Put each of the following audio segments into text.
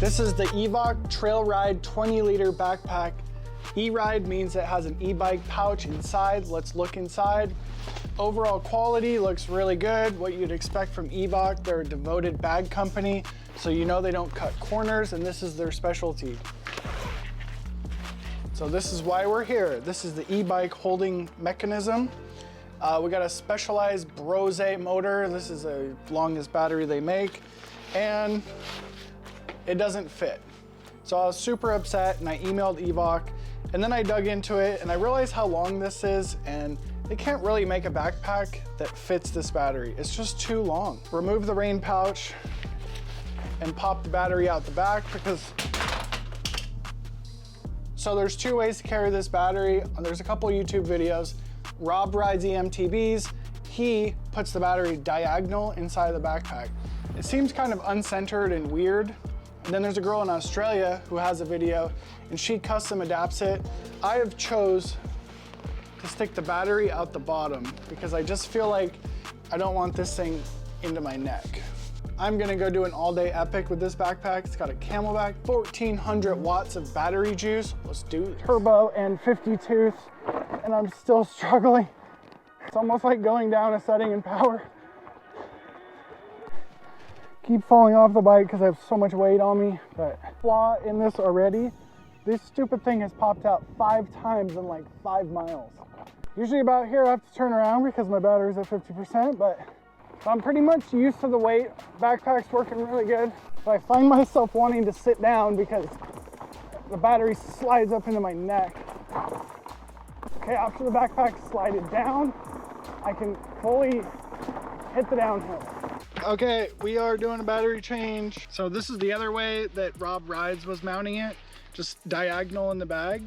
This is the Evoc Trail Ride 20-liter backpack. E-Ride means it has an e-bike pouch inside. Let's look inside. Overall quality looks really good. What you'd expect from Evoc. They're a devoted bag company, so you know they don't cut corners, and this is their specialty. So this is why we're here. This is the e-bike holding mechanism. We got a specialized Brose motor. This is the longest battery they make, and it doesn't fit. So I was super upset and I emailed Evoc, and then I dug into it and I realized how long this is, and they can't really make a backpack that fits this battery. It's just too long. Remove the rain pouch and pop the battery out the back so there's two ways to carry this battery. There's a couple YouTube videos. Rob rides EMTBs. He puts the battery diagonal inside the backpack. It seems kind of uncentered and weird. And then there's a girl in Australia who has a video and she custom adapts it. I have chose to stick the battery out the bottom because I just feel like I don't want this thing into my neck. I'm gonna go do an all-day epic with this backpack. It's got a Camelback, 1400 watts of battery juice. Let's do it. Turbo and 50 tooth, and I'm still struggling. It's almost like going down a setting in power. Keep falling off the bike because I have so much weight on me, but flaw in this already. This stupid thing has popped out 5 times in like 5 miles. Usually about here I have to turn around because my battery's at 50%, but I'm pretty much used to the weight. Backpack's working really good. But I find myself wanting to sit down because the battery slides up into my neck. Okay, after the backpack slided down, I can fully hit the downhill. Okay, we are doing a battery change. So this is the other way that Rob Rides was mounting it, just diagonal in the bag.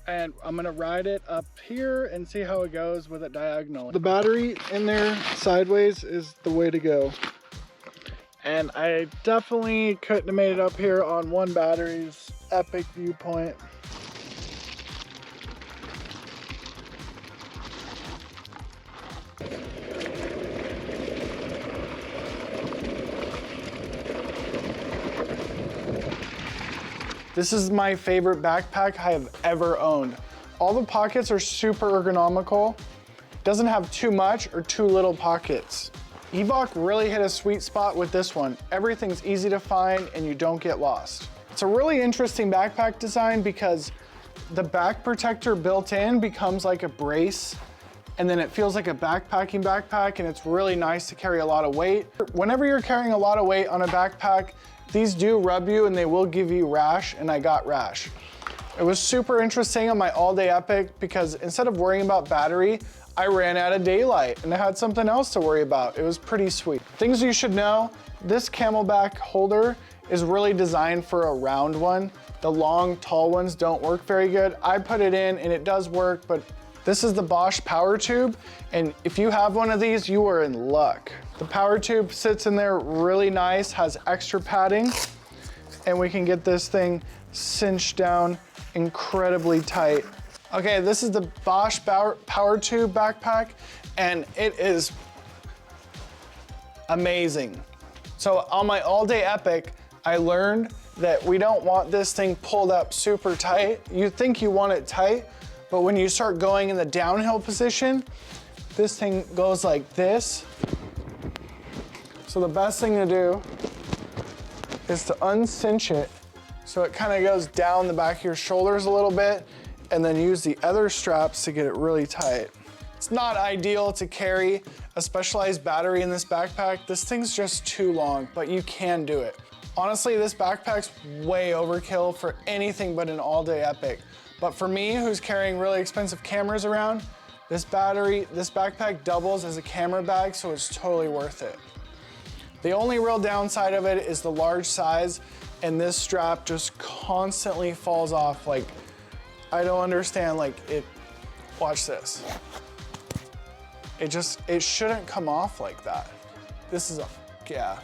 And I'm gonna ride it up here and see how it goes with it diagonal. The battery in there sideways is the way to go. And I definitely couldn't have made it up here on one battery's epic viewpoint. This is my favorite backpack I have ever owned. All the pockets are super ergonomical. Doesn't have too much or too little pockets. Evoc really hit a sweet spot with this one. Everything's easy to find and you don't get lost. It's a really interesting backpack design because the back protector built in becomes like a brace, and then it feels like a backpacking backpack, and it's really nice to carry a lot of weight. Whenever you're carrying a lot of weight on a backpack, these do rub you and they will give you rash, and I got rash. It was super interesting on my all-day epic because instead of worrying about battery, I ran out of daylight and I had something else to worry about. It was pretty sweet. Things you should know, this Camelback holder is really designed for a round one. The long, tall ones don't work very good. I put it in and it does work, but this is the Bosch power tube, and if you have one of these, you are in luck. The power tube sits in there really nice, has extra padding, and we can get this thing cinched down incredibly tight. Okay, this is the Bosch power tube backpack, and it is amazing. So on my all-day epic, I learned that we don't want this thing pulled up super tight. You think you want it tight, but when you start going in the downhill position, this thing goes like this. So the best thing to do is to uncinch it so it kind of goes down the back of your shoulders a little bit, and then use the other straps to get it really tight. It's not ideal to carry a specialized battery in this backpack. This thing's just too long, but you can do it. Honestly, this backpack's way overkill for anything but an all-day epic. But for me, who's carrying really expensive cameras around, this backpack doubles as a camera bag, so it's totally worth it. The only real downside of it is the large size, and this strap just constantly falls off. Like, I don't understand, like watch this. It shouldn't come off like that. This is yeah.